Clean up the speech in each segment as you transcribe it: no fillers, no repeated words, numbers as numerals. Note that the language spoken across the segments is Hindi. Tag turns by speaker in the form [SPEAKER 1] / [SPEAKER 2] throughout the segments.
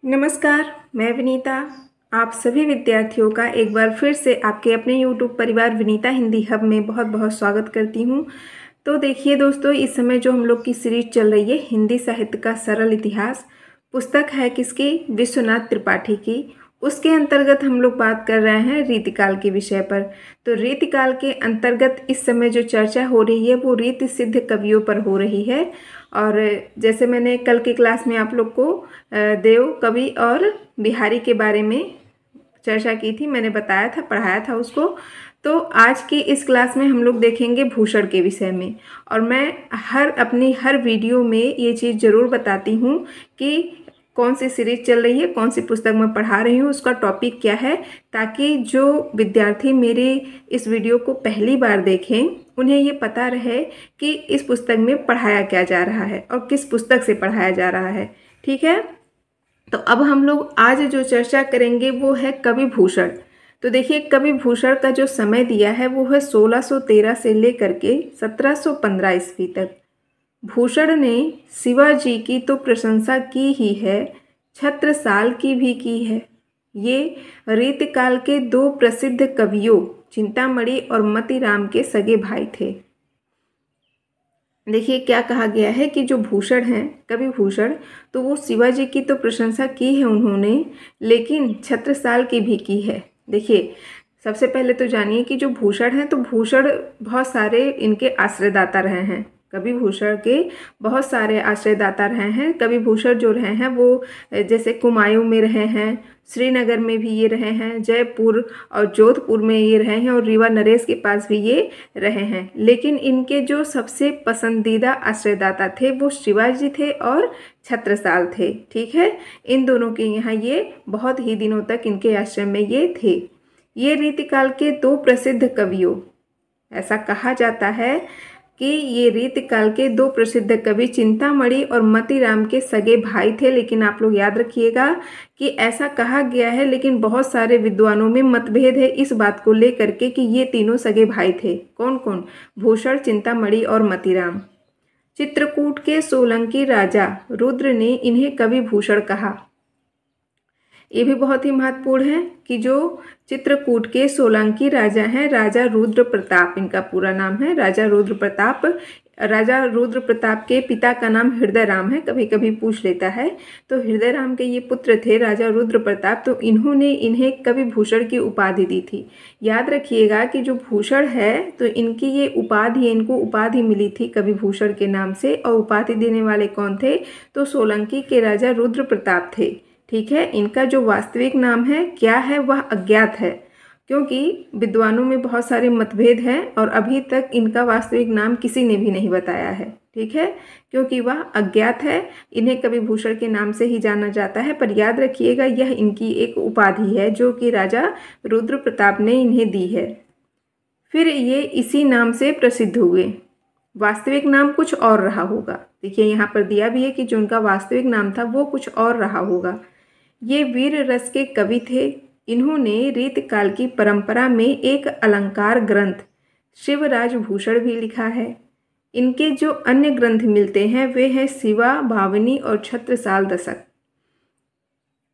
[SPEAKER 1] नमस्कार, मैं विनीता। आप सभी विद्यार्थियों का एक बार फिर से आपके अपने YouTube परिवार विनीता हिंदी हब में बहुत बहुत स्वागत करती हूँ। तो देखिए दोस्तों, इस समय जो हम लोग की सीरीज चल रही है हिंदी साहित्य का सरल इतिहास, पुस्तक है किसकी? विश्वनाथ त्रिपाठी की। उसके अंतर्गत हम लोग बात कर रहे हैं रीतिकाल के विषय पर। तो रीतिकाल के अंतर्गत इस समय जो चर्चा हो रही है वो रीति सिद्ध कवियों पर हो रही है। और जैसे मैंने कल की क्लास में आप लोग को देव कवि और बिहारी के बारे में चर्चा की थी, मैंने बताया था, पढ़ाया था उसको। तो आज की इस क्लास में हम लोग देखेंगे भूषण के विषय में। और मैं अपनी हर वीडियो में ये चीज़ ज़रूर बताती हूँ कि कौन सी सीरीज चल रही है, कौन सी पुस्तक मैं पढ़ा रही हूँ, उसका टॉपिक क्या है, ताकि जो विद्यार्थी मेरे इस वीडियो को पहली बार देखें उन्हें ये पता रहे कि इस पुस्तक में पढ़ाया क्या जा रहा है और किस पुस्तक से पढ़ाया जा रहा है। ठीक है, तो अब हम लोग आज जो चर्चा करेंगे वो है कवि भूषण। तो देखिए, कवि भूषण का जो समय दिया है वो है 1613 से लेकर के 1715 ईस्वी तक। भूषण ने शिवाजी की तो प्रशंसा की ही है, छत्रसाल की भी की है। ये रीतकाल के दो प्रसिद्ध कवियों चिंतामणि और मतीराम के सगे भाई थे। देखिए क्या कहा गया है कि जो भूषण हैं, कवि भूषण, तो वो शिवाजी की तो प्रशंसा की है उन्होंने, लेकिन छत्रसाल की भी की है। देखिए, सबसे पहले तो जानिए कि जो भूषण हैं, तो भूषण बहुत सारे इनके आश्रयदाता रहे हैं। कवि भूषण के बहुत सारे आश्रयदाता रहे हैं। कवि भूषण जो रहे हैं वो जैसे कुमायूं में रहे हैं, श्रीनगर में भी ये रहे हैं, जयपुर और जोधपुर में ये रहे हैं, और रीवा नरेश के पास भी ये रहे हैं। लेकिन इनके जो सबसे पसंदीदा आश्रयदाता थे वो शिवाजी थे और छत्रसाल थे। ठीक है, इन दोनों के यहाँ ये बहुत ही दिनों तक इनके आश्रम में ये थे। ये रीतिकाल के दो प्रसिद्ध कवियों, ऐसा कहा जाता है कि ये रीतिकाल के दो प्रसिद्ध कवि चिंतामणि और मतीराम के सगे भाई थे। लेकिन आप लोग याद रखिएगा कि ऐसा कहा गया है, लेकिन बहुत सारे विद्वानों में मतभेद है इस बात को लेकर के कि ये तीनों सगे भाई थे। कौन कौन? भूषण, चिंतामणि और मतीराम। चित्रकूट के सोलंकी राजा रुद्र ने इन्हें कवि भूषण कहा। ये भी बहुत ही महत्वपूर्ण है कि जो चित्रकूट के सोलंकी राजा हैं, राजा रुद्र प्रताप, इनका पूरा नाम है राजा रुद्र प्रताप। राजा रुद्र प्रताप के पिता का नाम हृदय राम है, कभी कभी पूछ लेता है। तो हृदय राम के ये पुत्र थे राजा रुद्र प्रताप, तो इन्होंने इन्हें कवि भूषण की उपाधि दी थी। याद रखिएगा कि जो भूषण है तो इनकी ये उपाधि, इनको उपाधि मिली थी कवि भूषण के नाम से। और उपाधि देने वाले कौन थे? तो सोलंकी के राजा रुद्र प्रताप थे। ठीक है, इनका जो वास्तविक नाम है क्या है वह अज्ञात है, क्योंकि विद्वानों में बहुत सारे मतभेद हैं और अभी तक इनका वास्तविक नाम किसी ने भी नहीं बताया है। ठीक है, क्योंकि वह अज्ञात है। इन्हें कवि भूषण के नाम से ही जाना जाता है, पर याद रखिएगा यह इनकी एक उपाधि है जो कि राजा रुद्र प्रताप ने इन्हें दी है। फिर ये इसी नाम से प्रसिद्ध हुए। वास्तविक नाम कुछ और रहा होगा। देखिए यहाँ पर दिया भी है कि जो उनका वास्तविक नाम था वो कुछ और रहा होगा। ये वीर रस के कवि थे। इन्होंने रीतकाल की परंपरा में एक अलंकार ग्रंथ शिवराज भूषण भी लिखा है। इनके जो अन्य ग्रंथ मिलते हैं वे हैं शिवा भावनी और छत्रसाल दशक।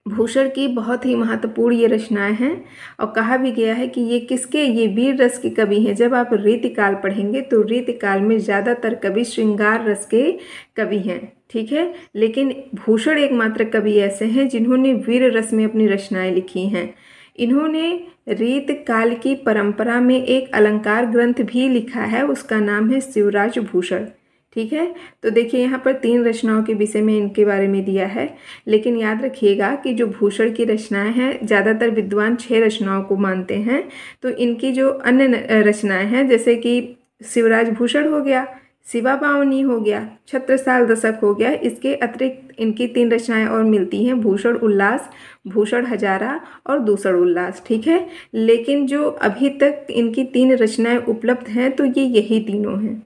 [SPEAKER 1] भूषण की बहुत ही महत्वपूर्ण ये रचनाएं हैं और कहा भी गया है कि ये किसके? ये वीर रस के कवि हैं। जब आप रीतिकाल पढ़ेंगे तो रीतिकाल में ज़्यादातर कवि श्रृंगार रस के कवि हैं। ठीक है, लेकिन भूषण एकमात्र कवि ऐसे हैं जिन्होंने वीर रस में अपनी रचनाएं लिखी हैं। इन्होंने रीतकाल की परंपरा में एक अलंकार ग्रंथ भी लिखा है, उसका नाम है शिवराज भूषण। ठीक है, तो देखिए यहाँ पर 3 रचनाओं के विषय में इनके बारे में दिया है। लेकिन याद रखिएगा कि जो भूषण की रचनाएं हैं, ज़्यादातर विद्वान 6 रचनाओं को मानते हैं। तो इनकी जो अन्य रचनाएं हैं, जैसे कि शिवराज भूषण हो गया, शिवा बावनी हो गया, छत्रसाल दशक हो गया, इसके अतिरिक्त इनकी 3 रचनाएं और मिलती हैं, भूषण उल्लास, भूषण हजारा और दूसर उल्लास। ठीक है, लेकिन जो अभी तक इनकी 3 रचनाएं उपलब्ध हैं तो ये यही तीनों हैं।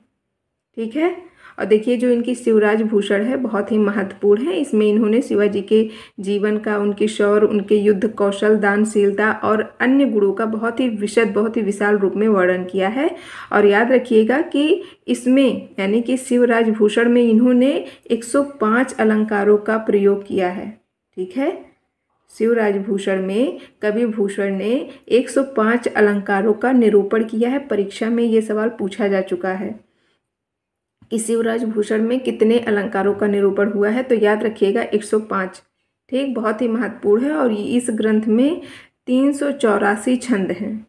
[SPEAKER 1] ठीक है, और देखिए जो इनकी शिवराज भूषण है बहुत ही महत्वपूर्ण है। इसमें इन्होंने शिवाजी के जीवन का, उनके शौर्य, उनके युद्ध कौशल, दानशीलता और अन्य गुणों का बहुत ही विशद, बहुत ही विशाल रूप में वर्णन किया है। और याद रखिएगा कि इसमें यानी कि शिवराज भूषण में इन्होंने 105 अलंकारों का प्रयोग किया है। ठीक है। शिवराज भूषण में कवि भूषण ने 105 अलंकारों का निरूपण किया है। परीक्षा में ये सवाल पूछा जा चुका है कि शिवराज भूषण में कितने अलंकारों का निरूपण हुआ है, तो याद रखिएगा 105। ठीक, बहुत ही महत्वपूर्ण है। और इस ग्रंथ में 384 छंद हैं।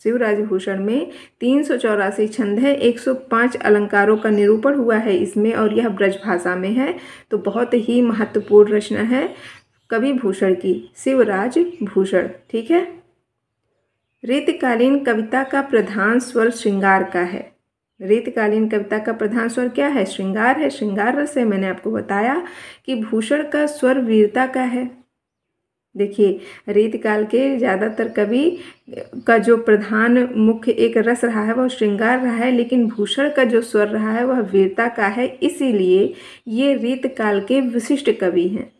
[SPEAKER 1] शिवराज भूषण में 384 छंद है, 105 अलंकारों का निरूपण हुआ है इसमें, और यह ब्रज भाषा में है। तो बहुत ही महत्वपूर्ण रचना है कवि भूषण की, शिवराज भूषण। ठीक है। रीतकालीन कविता का प्रधान स्वर श्रृंगार का है। रीतकालीन कविता का प्रधान स्वर क्या है? श्रृंगार है, श्रृंगार रस है। मैंने आपको बताया कि भूषण का स्वर वीरता का है। देखिए, रीतकाल के ज़्यादातर कवि का जो प्रधान मुख्य एक रस रहा है वह श्रृंगार रहा है, लेकिन भूषण का जो स्वर रहा है वह वीरता का है। इसीलिए ये रीतकाल के विशिष्ट कवि हैं।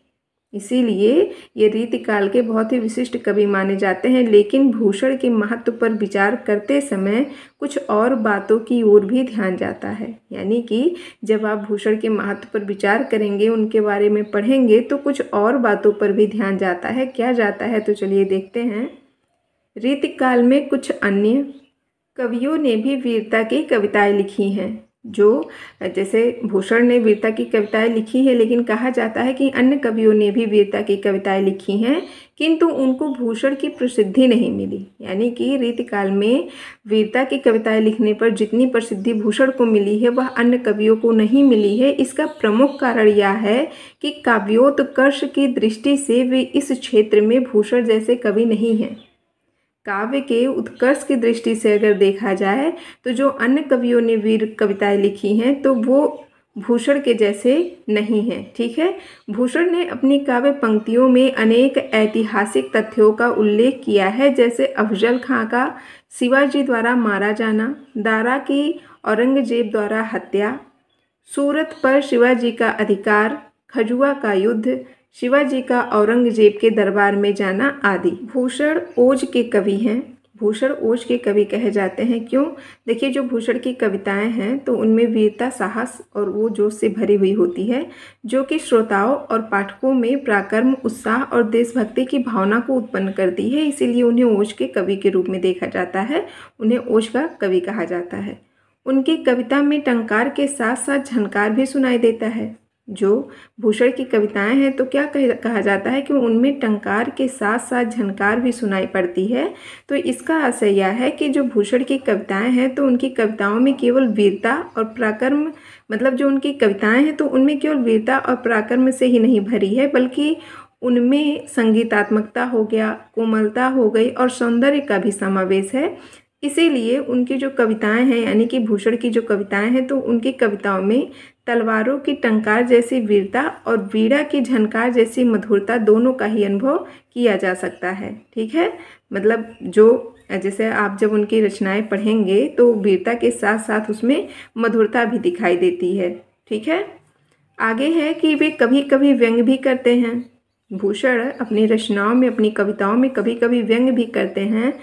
[SPEAKER 1] इसीलिए ये रीतिकाल के बहुत ही विशिष्ट कवि माने जाते हैं। लेकिन भूषण के महत्व पर विचार करते समय कुछ और बातों की ओर भी ध्यान जाता है। यानी कि जब आप भूषण के महत्व पर विचार करेंगे, उनके बारे में पढ़ेंगे, तो कुछ और बातों पर भी ध्यान जाता है। क्या जाता है, तो चलिए देखते हैं। रीतिकाल में कुछ अन्य कवियों ने भी वीरता की कविताएं लिखी हैं। जो जैसे भूषण ने वीरता की कविताएं लिखी है, लेकिन कहा जाता है कि अन्य कवियों ने भी वीरता की कविताएं लिखी हैं, किंतु उनको भूषण की प्रसिद्धि नहीं मिली। यानी कि रीतिकाल में वीरता की कविताएं लिखने पर जितनी प्रसिद्धि भूषण को मिली है वह अन्य कवियों को नहीं मिली है। इसका प्रमुख कारण यह है कि काव्योत्कर्ष की दृष्टि से वे इस क्षेत्र में भूषण जैसे कवि नहीं हैं। काव्य के उत्कर्ष की दृष्टि से अगर देखा जाए तो जो अन्य कवियों ने वीर कविताएं लिखी हैं तो वो भूषण के जैसे नहीं हैं। ठीक है। भूषण ने अपनी काव्य पंक्तियों में अनेक ऐतिहासिक तथ्यों का उल्लेख किया है, जैसे अफजल खां का शिवाजी द्वारा मारा जाना, दारा की औरंगजेब द्वारा हत्या, सूरत पर शिवाजी का अधिकार, खजुआ का युद्ध, शिवाजी का औरंगजेब के दरबार में जाना आदि। भूषण ओज के कवि हैं। भूषण ओज के कवि कहे जाते हैं। क्यों? देखिए, जो भूषण की कविताएं हैं तो उनमें वीरता, साहस और वो जोश से भरी हुई होती है, जो कि श्रोताओं और पाठकों में पराक्रम, उत्साह और देशभक्ति की भावना को उत्पन्न करती है। इसीलिए उन्हें ओज के कवि के रूप में देखा जाता है, उन्हें ओज का कवि कहा जाता है। उनकी कविता में टंकार के साथ साथ झनकार भी सुनाई देता है। जो भूषण की कविताएं हैं तो क्या कहा जाता है कि उनमें टंकार के साथ साथ झनकार भी सुनाई पड़ती है। तो इसका आशय यह है कि जो भूषण की कविताएं हैं तो उनकी कविताओं में केवल वीरता और पराक्रम, मतलब जो उनकी कविताएं हैं तो उनमें केवल वीरता और पराक्रम से ही नहीं भरी है, बल्कि उनमें संगीतात्मकता हो गया, कोमलता हो गई और सौंदर्य का भी समावेश है। इसीलिए उनकी जो कविताएं हैं, यानी कि भूषण की जो कविताएं हैं, तो उनकी कविताओं में तलवारों की टंकार जैसी वीरता और वीणा की झनकार जैसी मधुरता दोनों का ही अनुभव किया जा सकता है। ठीक है। मतलब जो जैसे आप जब उनकी रचनाएं पढ़ेंगे तो वीरता के साथ साथ उसमें मधुरता भी दिखाई देती है। ठीक है। आगे है कि वे कभी कभी व्यंग भी करते हैं। भूषण अपनी रचनाओं में, अपनी कविताओं में कभी कभी व्यंग भी करते हैं।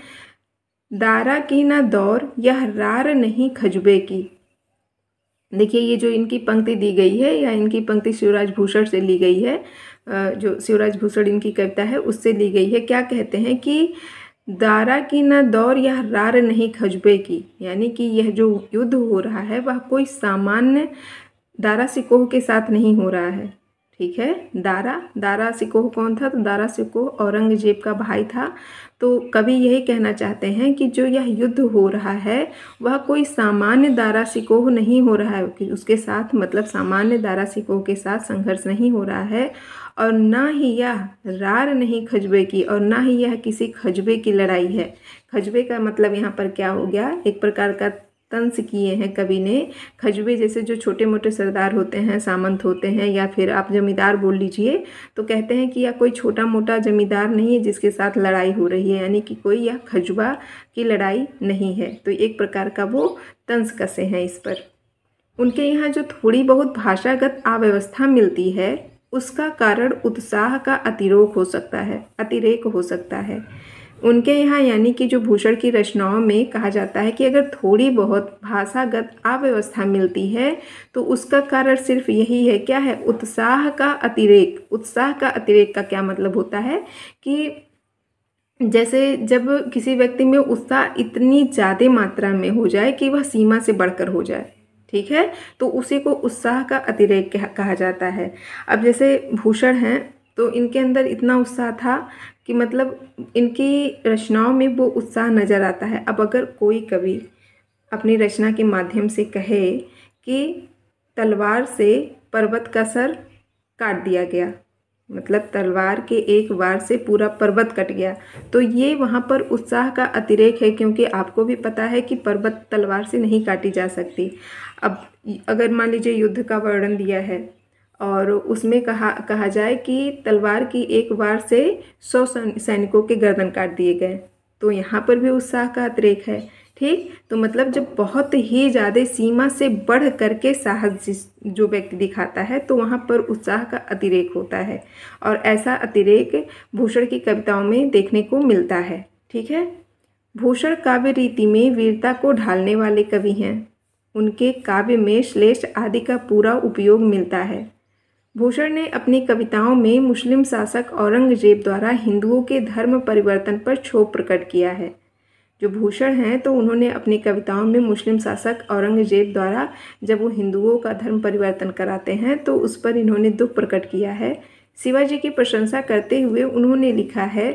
[SPEAKER 1] दारा की ना दौर, यह रार नहीं खजुबे की। देखिए, ये जो इनकी पंक्ति दी गई है, या इनकी पंक्ति शिवराज भूषण से ली गई है, जो शिवराज भूषण इनकी कविता है उससे ली गई है। क्या कहते हैं कि दारा की ना दौर, यह रार नहीं खजुबे की। यानी कि यह जो युद्ध हो रहा है वह कोई सामान्य दारा सिकोह के साथ नहीं हो रहा है। ठीक है। दारा सिकोह कौन था? तो दारा सिकोह औरंगजेब का भाई था। तो कवि यही कहना चाहते हैं कि जो यह युद्ध हो रहा है वह कोई सामान्य दारा सिकोह नहीं हो रहा है, कि उसके साथ, मतलब सामान्य दारा सिकोह के साथ संघर्ष नहीं हो रहा है, और ना ही यह रार नहीं खजुबे की, और ना ही यह किसी खजुबे की लड़ाई है। खजुबे का मतलब यहाँ पर क्या हो गया? एक प्रकार का तंज किए हैं कवि ने। खजुबे जैसे जो छोटे मोटे सरदार होते हैं, सामंत होते हैं, या फिर आप जमींदार बोल लीजिए, तो कहते हैं कि यह कोई छोटा मोटा जमींदार नहीं है जिसके साथ लड़ाई हो रही है, यानी कि कोई यह खजुबा की लड़ाई नहीं है। तो एक प्रकार का वो तंज कसे हैं इस पर। उनके यहाँ जो थोड़ी बहुत भाषागत अव्यवस्था मिलती है उसका कारण उत्साह का अतिरेक हो सकता है। उनके यहाँ यानी कि जो भूषण की रचनाओं में कहा जाता है कि अगर थोड़ी बहुत भाषागत अव्यवस्था मिलती है तो उसका कारण सिर्फ यही है, क्या है, उत्साह का अतिरेक। उत्साह का अतिरेक का क्या मतलब होता है कि जैसे जब किसी व्यक्ति में उत्साह इतनी ज़्यादा मात्रा में हो जाए कि वह सीमा से बढ़कर हो जाए, ठीक है, तो उसी को उत्साह का अतिरेक कहा जाता है। अब जैसे भूषण हैं तो इनके अंदर इतना उत्साह था कि मतलब इनकी रचनाओं में वो उत्साह नज़र आता है। अब अगर कोई कवि अपनी रचना के माध्यम से कहे कि तलवार से पर्वत का सर काट दिया गया, मतलब तलवार के एक वार से पूरा पर्वत कट गया, तो ये वहाँ पर उत्साह का अतिरेक है, क्योंकि आपको भी पता है कि पर्वत तलवार से नहीं काटी जा सकती। अब अगर मान लीजिए युद्ध का वर्णन दिया है और उसमें कहा जाए कि तलवार की एक वार से 100 सैनिकों के गर्दन काट दिए गए, तो यहाँ पर भी उत्साह का अतिरेक है, ठीक। तो मतलब जब बहुत ही ज़्यादा सीमा से बढ़ करके साहस जो व्यक्ति दिखाता है तो वहाँ पर उत्साह का अतिरेक होता है, और ऐसा अतिरेक भूषण की कविताओं में देखने को मिलता है, ठीक है। भूषण काव्य रीति में वीरता को ढालने वाले कवि हैं। उनके काव्य में श्लेष आदि का पूरा उपयोग मिलता है। भूषण ने अपनी कविताओं में मुस्लिम शासक औरंगजेब द्वारा हिंदुओं के धर्म परिवर्तन पर क्षोभ प्रकट किया है। जो भूषण हैं तो उन्होंने अपनी कविताओं में मुस्लिम शासक औरंगजेब द्वारा जब वो हिंदुओं का धर्म परिवर्तन कराते हैं तो उस पर इन्होंने दुख प्रकट किया है। शिवाजी की प्रशंसा करते हुए उन्होंने लिखा है,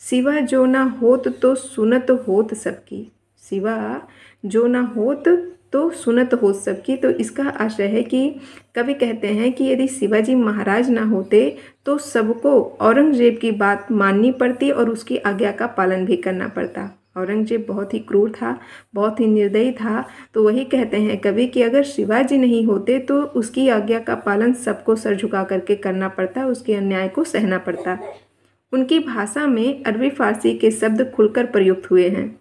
[SPEAKER 1] शिवा जो ना होत तो सुनत होत सबकी। शिवा जो ना होत तो सुनत होत सबकी। तो इसका आशय है कि कवि कहते हैं कि यदि शिवाजी महाराज ना होते तो सबको औरंगजेब की बात माननी पड़ती और उसकी आज्ञा का पालन भी करना पड़ता। औरंगजेब बहुत ही क्रूर था, बहुत ही निर्दयी था, तो वही कहते हैं कवि कि अगर शिवाजी नहीं होते तो उसकी आज्ञा का पालन सबको सर झुका करके करना पड़ता, उसके अन्याय को सहना पड़ता। उनकी भाषा में अरबी फारसी के शब्द खुलकर प्रयुक्त हुए हैं।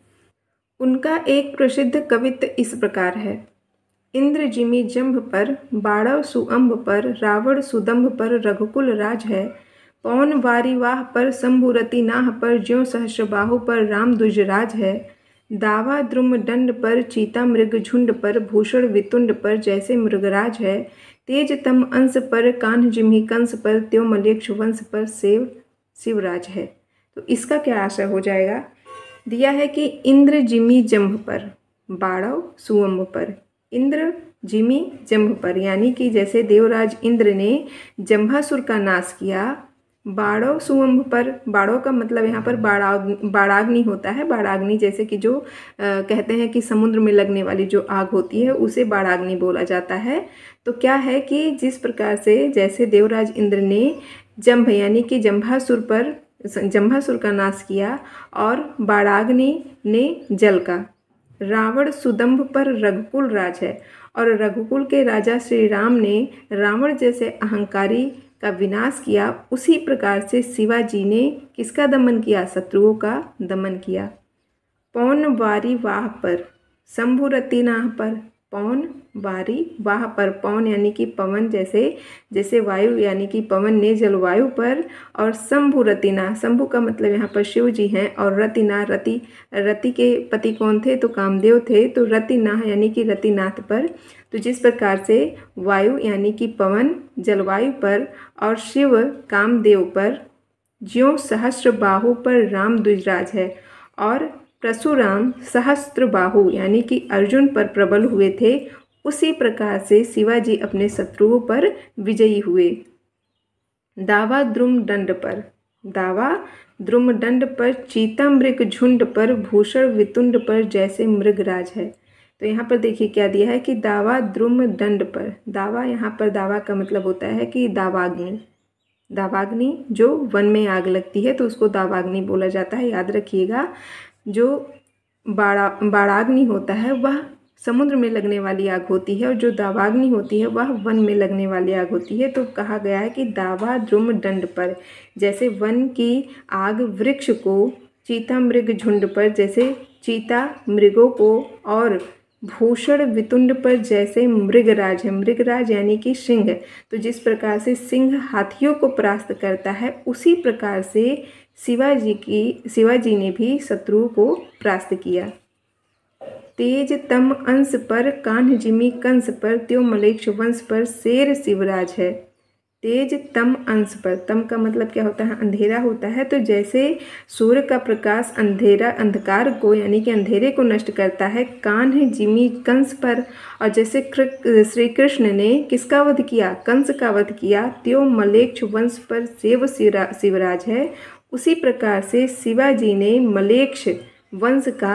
[SPEAKER 1] उनका एक प्रसिद्ध कवित्व इस प्रकार है, इंद्र जिमि जंभ पर, बाड़व सुअंब पर, रावण सुदंभ पर रघुकुल राज है। पौन वारिवाह पर, शंभुरति नाह पर, ज्यों सहस्रबाहु पर राम द्विजराज है। दावा द्रुम दंड पर, चीता मृग झुंड पर, भूषण वितुंड पर जैसे मृगराज है। तेज तम अंश पर, कान्ह जिम्हि कंस पर, त्यों मलेक्ष वंश पर शिवराज है। तो इसका क्या आशय हो जाएगा, दिया है कि इंद्र जिमि जंभ पर, बाड़व सुअंब पर, इंद्र जिमि जंभ पर यानी कि जैसे देवराज इंद्र ने जंभासुर का नाश किया। बाड़व सुअंब पर, बाड़ों का मतलब यहाँ पर बाड़ाग्नि होता है। बाड़ाग्नि जैसे कि जो कहते हैं कि समुद्र में लगने वाली जो आग होती है उसे बाड़ाग्नि बोला जाता है। तो क्या है कि जिस प्रकार से जैसे देवराज इंद्र ने जंभ यानी कि जंभासुर का नाश किया और बाड़ाग्नि ने जल का, रावण सुदंभ पर रघुकुल राज है, और रघुकुल के राजा श्री राम ने रावण जैसे अहंकारी का विनाश किया। उसी प्रकार से शिवाजी ने किसका दमन किया, शत्रुओं का दमन किया। पौन वारी वाह पर, शंभुरति नाह पर, पौन वारी वाह पर, पौन यानी कि पवन जैसे वायु यानी कि पवन ने जलवायु पर, और शंभुरतिना, शंभु का मतलब यहाँ पर शिव जी हैं, और रतिना, रति के पति कौन थे, तो कामदेव थे, तो रतिनाह यानी कि रतिनाथ पर। तो जिस प्रकार से वायु यानी कि पवन जलवायु पर और शिव कामदेव पर, ज्यों सहस्त्र बाहु पर राम द्विजराज है, और परशुराम सहस्त्र बाहु यानी कि अर्जुन पर प्रबल हुए थे, उसी प्रकार से शिवाजी अपने शत्रुओं पर विजयी हुए। दावा द्रुम दंड पर, दावा द्रुम दंड पर, चीता मृग झुंड पर, भूषण वितुंड पर जैसे मृगराज है। तो यहाँ पर देखिए क्या दिया है कि दावा द्रुम दंड पर, दावा यहाँ पर दावा का मतलब होता है कि दावाग्नि, दावाग्नि जो वन में आग लगती है तो उसको दावाग्नि बोला जाता है, याद रखिएगा। जो बाड़ाग्नि होता है वह समुद्र में लगने वाली आग होती है, और जो दावाग्नि होती है वह वन में लगने वाली आग होती है। तो कहा गया है कि दावा द्रुम दंड पर, जैसे वन की आग वृक्ष को, चीता मृग झुंड पर जैसे चीता मृगों को, और भूषण वितुंड पर जैसे मृगराज है, मृगराज यानी कि सिंह, तो जिस प्रकार से सिंह हाथियों को परास्त करता है उसी प्रकार से शिवाजी ने भी शत्रु को परास्त किया। तेज तम अंश पर कान्ह जिमी कंस पर, त्यो मलेच्छ वंश पर शेर शिवराज है। तेज तम अंश पर, तम का मतलब क्या होता है, अंधेरा होता है। तो जैसे सूर्य का प्रकाश अंधकार को यानी कि अंधेरे को नष्ट करता है कान्ह जिमी कंस पर, और जैसे श्री कृष्ण ने किसका वध किया, कंस का वध किया, त्यो मलेच्छ वंश पर शिवराज है, उसी प्रकार से शिवाजी ने मलेच्छ वंश का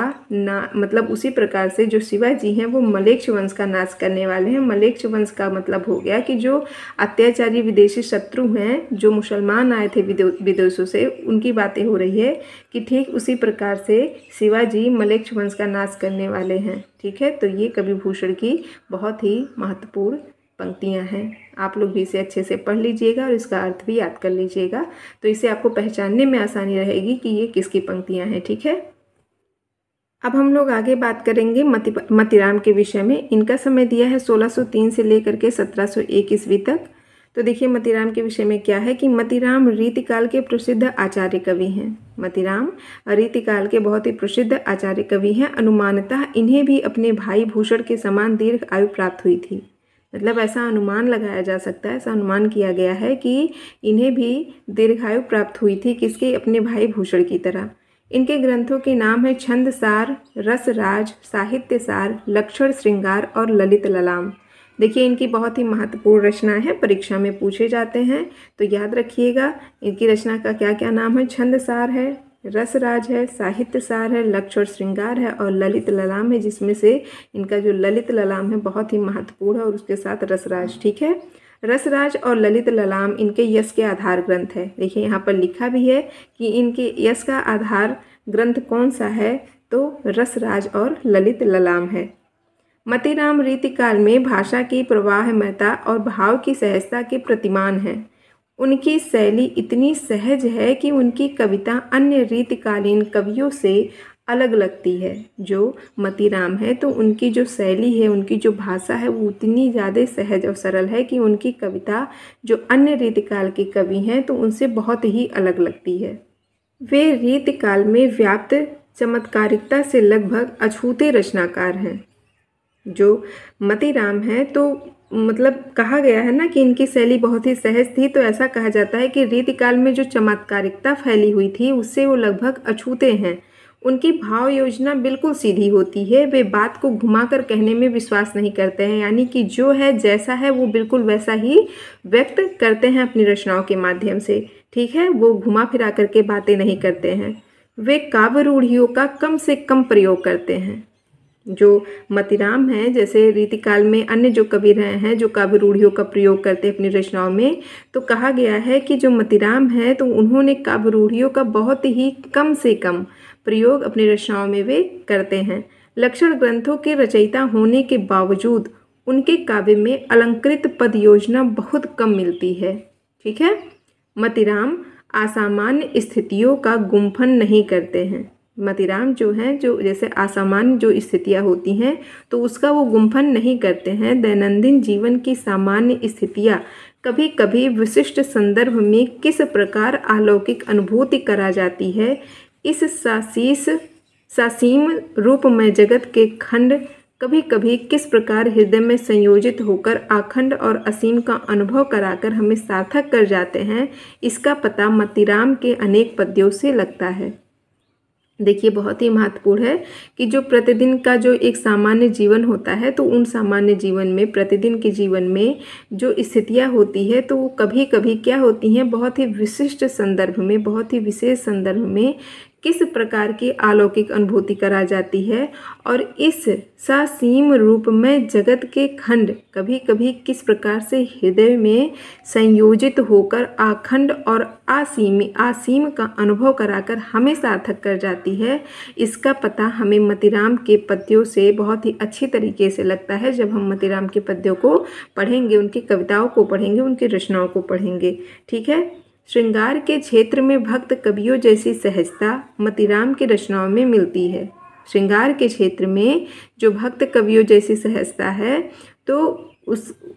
[SPEAKER 1] मतलब उसी प्रकार से जो शिवाजी हैं वो मलेच्छ वंश का नाश करने वाले हैं। मलेच्छ वंश का मतलब हो गया कि जो अत्याचारी विदेशी शत्रु हैं, जो मुसलमान आए थे विदेशों से, उनकी बातें हो रही है कि ठीक उसी प्रकार से शिवाजी मलेच्छ वंश का नाश करने वाले हैं। ठीक है, तो ये कवि भूषण की बहुत ही महत्वपूर्ण पंक्तियां हैं। आप लोग भी इसे अच्छे से पढ़ लीजिएगा और इसका अर्थ भी याद कर लीजिएगा, तो इसे आपको पहचानने में आसानी रहेगी कि ये किसकी पंक्तियां हैं। ठीक है, अब हम लोग आगे बात करेंगे मतीराम के विषय में। इनका समय दिया है 1603 से लेकर के 1701 ईस्वी तक। तो देखिए मतीराम के विषय में क्या है कि मतीराम रीतिकाल के प्रसिद्ध आचार्य कवि हैं। मतीराम रीतिकाल के बहुत ही प्रसिद्ध आचार्य कवि हैं। अनुमानतः इन्हें भी अपने भाई भूषण के समान दीर्घ आयु प्राप्त हुई थी। मतलब ऐसा अनुमान लगाया जा सकता है, ऐसा अनुमान किया गया है कि इन्हें भी दीर्घायु प्राप्त हुई थी, किसके, अपने भाई भूषण की तरह। इनके ग्रंथों के नाम है छंदसार, रसराज, साहित्यसार, लक्षण श्रृंगार और ललित ललाम। देखिए इनकी बहुत ही महत्वपूर्ण रचनाएं हैं, परीक्षा में पूछे जाते हैं, तो याद रखिएगा इनकी रचना का क्या क्या नाम है। छंदसार है, रसराज है, साहित्यसार है, लक्षण श्रृंगार है और ललित ललाम है, जिसमें से इनका जो ललित ललाम है बहुत ही महत्वपूर्ण है, और उसके साथ रसराज। ठीक है, रसराज और ललित ललाम इनके यश के आधार ग्रंथ है। देखिए यहाँ पर लिखा भी है कि इनके यश का आधार ग्रंथ कौन सा है, तो रसराज और ललित ललाम है। मतीराम रीतिकाल में भाषा की प्रवाहमयता और भाव की सहजता के प्रतिमान हैं। उनकी शैली इतनी सहज है कि उनकी कविता अन्य रीतिकालीन कवियों से अलग लगती है। जो मतीराम है तो उनकी जो शैली है, उनकी जो भाषा है वो उतनी ज़्यादा सहज और सरल है कि उनकी कविता जो अन्य रीतिकाल के कवि हैं तो उनसे बहुत ही अलग लगती है। वे रीतिकाल में व्याप्त चमत्कारिकता से लगभग अछूते रचनाकार हैं। जो मतीराम है तो मतलब कहा गया है ना कि इनकी शैली बहुत ही सहज थी, तो ऐसा कहा जाता है कि रीतिकाल में जो चमत्कारिकता फैली हुई थी उससे वो लगभग अछूते हैं। उनकी भाव योजना बिल्कुल सीधी होती है, वे बात को घुमाकर कहने में विश्वास नहीं करते हैं, यानी कि जो है जैसा है वो बिल्कुल वैसा ही व्यक्त करते हैं अपनी रचनाओं के माध्यम से। ठीक है, वो घुमा फिरा करके बातें नहीं करते हैं। वे काव्य रूढ़ियों का कम से कम प्रयोग करते हैं। जो मतीराम हैं, जैसे रीतिकाल में अन्य जो कवि रहे हैं जो काव्य रूढ़ियों का प्रयोग करते हैं अपनी रचनाओं में, तो कहा गया है कि जो मतीराम हैं तो उन्होंने काव्य रूढ़ियों का बहुत ही कम से कम प्रयोग अपनी रचनाओं में वे करते हैं। लक्षण ग्रंथों के रचयिता होने के बावजूद उनके काव्य में अलंकृत पद योजना बहुत कम मिलती है। ठीक है, मतीराम असामान्य स्थितियों का गुम्फन नहीं करते हैं। मतीराम जो हैं, जो जैसे असामान्य जो स्थितियां होती हैं तो उसका वो गुम्फन नहीं करते हैं। दैनंदिन जीवन की सामान्य स्थितियां कभी कभी विशिष्ट संदर्भ में किस प्रकार अलौकिक अनुभूति करा जाती है, इस सासीम रूपमय जगत के खंड कभी कभी किस प्रकार हृदय में संयोजित होकर अखंड और असीम का अनुभव कराकर हमें सार्थक कर जाते हैं, इसका पता मतीराम के अनेक पद्यों से लगता है। देखिए बहुत ही महत्वपूर्ण है कि जो प्रतिदिन का जो एक सामान्य जीवन होता है तो उन सामान्य जीवन में, प्रतिदिन के जीवन में जो स्थितियां होती है तो वो कभी कभी क्या होती हैं, बहुत ही विशिष्ट संदर्भ में, बहुत ही विशेष संदर्भ में किस प्रकार की अलौकिक अनुभूति करा जाती है, और इस ससीम रूप में जगत के खंड कभी कभी किस प्रकार से हृदय में संयोजित होकर अखंड और असीम का अनुभव कराकर हमें सार्थक कर जाती है, इसका पता हमें मतीराम के पद्यों से बहुत ही अच्छी तरीके से लगता है। जब हम मतीराम के पद्यों को पढ़ेंगे, उनकी कविताओं को पढ़ेंगे, उनकी रचनाओं को पढ़ेंगे। ठीक है, श्रृंगार के क्षेत्र में भक्त कवियों जैसी सहजता मतीराम की रचनाओं में मिलती है। श्रृंगार के क्षेत्र में जो भक्त कवियों जैसी सहजता है तो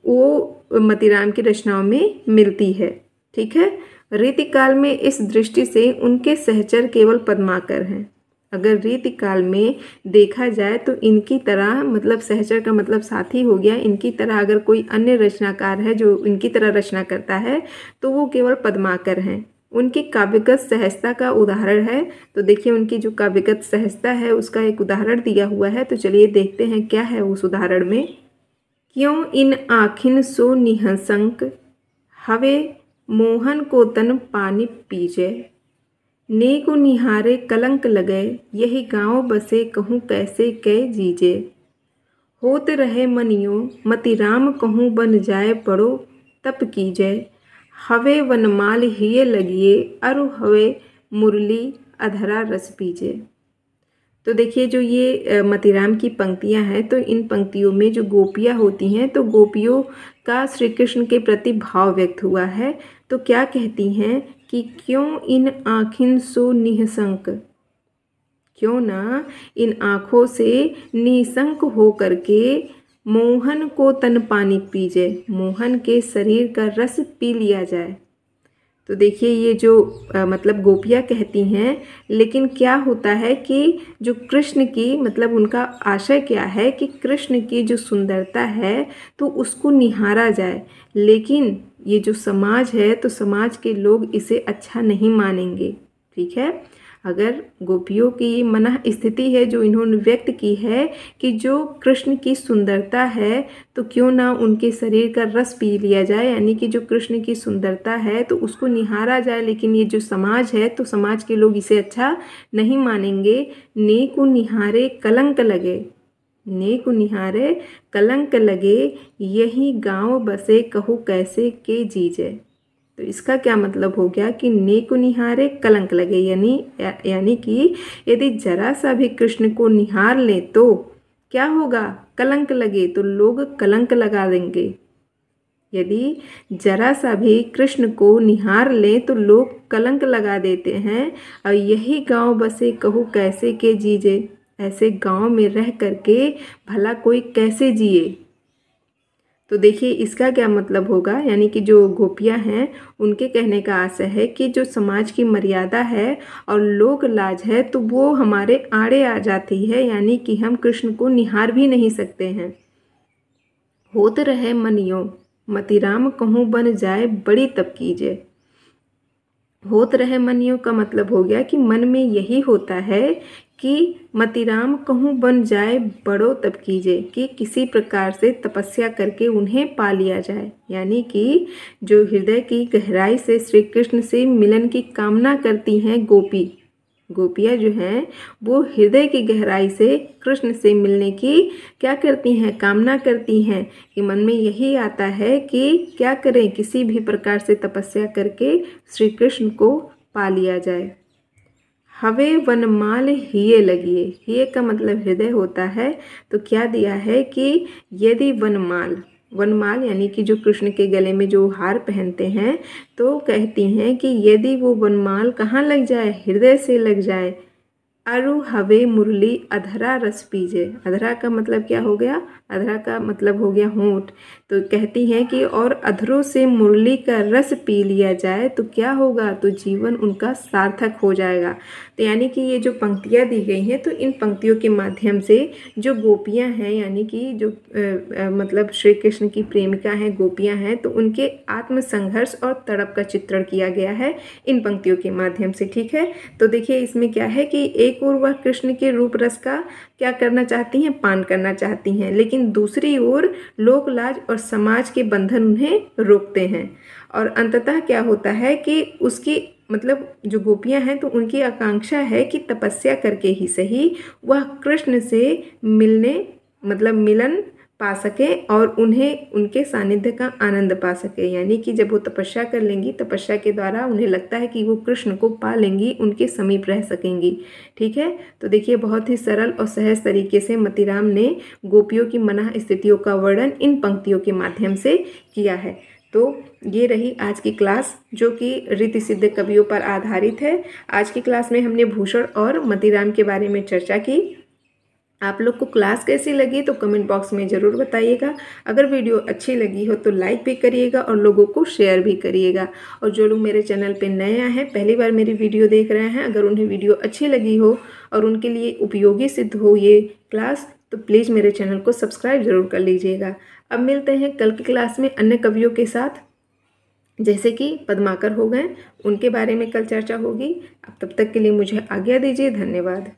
[SPEAKER 1] वो मतीराम की रचनाओं में मिलती है। ठीक है। रीतिकाल में इस दृष्टि से उनके सहचर केवल पद्माकर हैं। अगर रीतिकाल में देखा जाए तो इनकी तरह, मतलब सहचर का मतलब साथी हो गया, इनकी तरह अगर कोई अन्य रचनाकार है जो इनकी तरह रचना करता है तो वो केवल पद्माकर हैं। उनकी काव्यगत सहजता का उदाहरण है। तो देखिए उनकी जो काव्यगत सहजता है उसका एक उदाहरण दिया हुआ है। तो चलिए देखते हैं क्या है उस उदाहरण में। क्यों इन आखिन सो निहसंक, हवे मोहन को तन पानी पीजे, नेको निहारे कलंक लगे, यही गाँव बसे कहूँ कैसे कै जीजे, होत रहे मनियो मतीराम कहूँ बन जाए बड़ो तप कीजे, हवे वनमाल हिये लगिए अरु हवे मुरली अधरा रस पीजे। तो देखिए जो ये मतीराम की पंक्तियां हैं तो इन पंक्तियों में जो गोपियां होती हैं तो गोपियों का श्री कृष्ण के प्रति भाव व्यक्त हुआ है। तो क्या कहती हैं कि क्यों इन आँखिन सो निहसंक, क्यों ना इन आँखों से निसंक हो करके मोहन को तन पानी पीजे, मोहन के शरीर का रस पी लिया जाए। तो देखिए ये जो मतलब गोपियाँ कहती हैं, लेकिन क्या होता है कि जो कृष्ण की, मतलब उनका आशय क्या है कि कृष्ण की जो सुंदरता है तो उसको निहारा जाए। लेकिन ये जो समाज है तो समाज के लोग इसे अच्छा नहीं मानेंगे। ठीक है। अगर गोपियों की ये मना स्थिति है जो इन्होंने व्यक्त की है कि जो कृष्ण की सुंदरता है तो क्यों ना उनके शरीर का रस पी लिया जाए, यानी कि जो कृष्ण की सुंदरता है तो उसको निहारा जाए। लेकिन ये जो समाज है तो समाज के लोग इसे अच्छा नहीं मानेंगे। नेको निहारे कलंक लगे, नेको निहारे कलंक लगे, यही गाँव बसे कहूँ कैसे के जीजे। तो इसका क्या मतलब हो गया कि नेको निहारे कलंक लगे, यानी कि यदि जरा सा भी कृष्ण को निहार ले तो क्या होगा, कलंक लगे, तो लोग कलंक लगा देंगे। यदि जरा सा भी कृष्ण को निहार ले तो लोग कलंक लगा देते हैं। और यही गांव बसे कहूँ कैसे के जीजे, ऐसे गांव में रह करके भला कोई कैसे जिए। तो देखिए इसका क्या मतलब होगा, यानी कि जो गोपियाँ हैं उनके कहने का आशय है कि जो समाज की मर्यादा है और लोक लाज है तो वो हमारे आड़े आ जाती है, यानी कि हम कृष्ण को निहार भी नहीं सकते हैं। होत रहे मनियो मतीराम कहूँ बन जाए बड़ी तप कीजिए। होत रहे मनियो का मतलब हो गया कि मन में यही होता है कि मतीराम कहूँ बन जाए बड़ो तप कीजिए, कि किसी प्रकार से तपस्या करके उन्हें पा लिया जाए। यानी कि जो हृदय की गहराई से श्री कृष्ण से मिलन की कामना करती हैं गोपियाँ जो हैं वो हृदय की गहराई से कृष्ण से मिलने की क्या करती हैं, कामना करती हैं। कि मन में यही आता है कि क्या करें, किसी भी प्रकार से तपस्या करके श्री कृष्ण को पा लिया जाए। हवे वनमाल हिये लगिए, हिये का मतलब हृदय होता है। तो क्या दिया है कि यदि वनमाल यानी कि जो कृष्ण के गले में जो हार पहनते हैं, तो कहती हैं कि यदि वो वनमाल कहाँ लग जाए, हृदय से लग जाए। अरु हवे मुरली अधरा रस पीजे, अधरा का मतलब क्या हो गया, अधरा का मतलब हो गया होंठ। तो कहती हैं कि और अधरों से मुरली का रस पी लिया जाए तो क्या होगा, तो जीवन उनका सार्थक हो जाएगा। तो यानी कि ये जो पंक्तियाँ दी गई हैं तो इन पंक्तियों के माध्यम से जो गोपियाँ हैं, यानी कि जो मतलब श्री कृष्ण की प्रेमिका हैं, गोपियाँ हैं, तो उनके आत्मसंघर्ष और तड़प का चित्रण किया गया है इन पंक्तियों के माध्यम से। ठीक है। तो देखिए इसमें क्या है कि एक ओर वह कृष्ण के रूप रस का क्या करना चाहती हैं, पान करना चाहती हैं, लेकिन दूसरी ओर लोक लाज और समाज के बंधन उन्हें रोकते हैं। और अंततः क्या होता है कि उसकी मतलब जो गोपियां हैं तो उनकी आकांक्षा है कि तपस्या करके ही सही वह कृष्ण से मिलन पा सके और उन्हें उनके सानिध्य का आनंद पा सके। यानी कि जब वो तपस्या कर लेंगी, तपस्या के द्वारा उन्हें लगता है कि वो कृष्ण को पा लेंगी, उनके समीप रह सकेंगी। ठीक है। तो देखिए बहुत ही सरल और सहज तरीके से मतीराम ने गोपियों की मना स्थितियों का वर्णन इन पंक्तियों के माध्यम से किया है। तो ये रही आज की क्लास जो कि रीति सिद्ध कवियों पर आधारित है। आज की क्लास में हमने भूषण और मतीराम के बारे में चर्चा की। आप लोग को क्लास कैसी लगी तो कमेंट बॉक्स में ज़रूर बताइएगा। अगर वीडियो अच्छी लगी हो तो लाइक भी करिएगा और लोगों को शेयर भी करिएगा। और जो लोग मेरे चैनल पे नए आए हैं, पहली बार मेरी वीडियो देख रहे हैं, अगर उन्हें वीडियो अच्छी लगी हो और उनके लिए उपयोगी सिद्ध हो ये क्लास, तो प्लीज़ मेरे चैनल को सब्सक्राइब ज़रूर कर लीजिएगा। अब मिलते हैं कल की क्लास में अन्य कवियों के साथ, जैसे कि पद्माकर हो गए, उनके बारे में कल चर्चा होगी। अब तब तक के लिए मुझे आज्ञा दीजिए। धन्यवाद।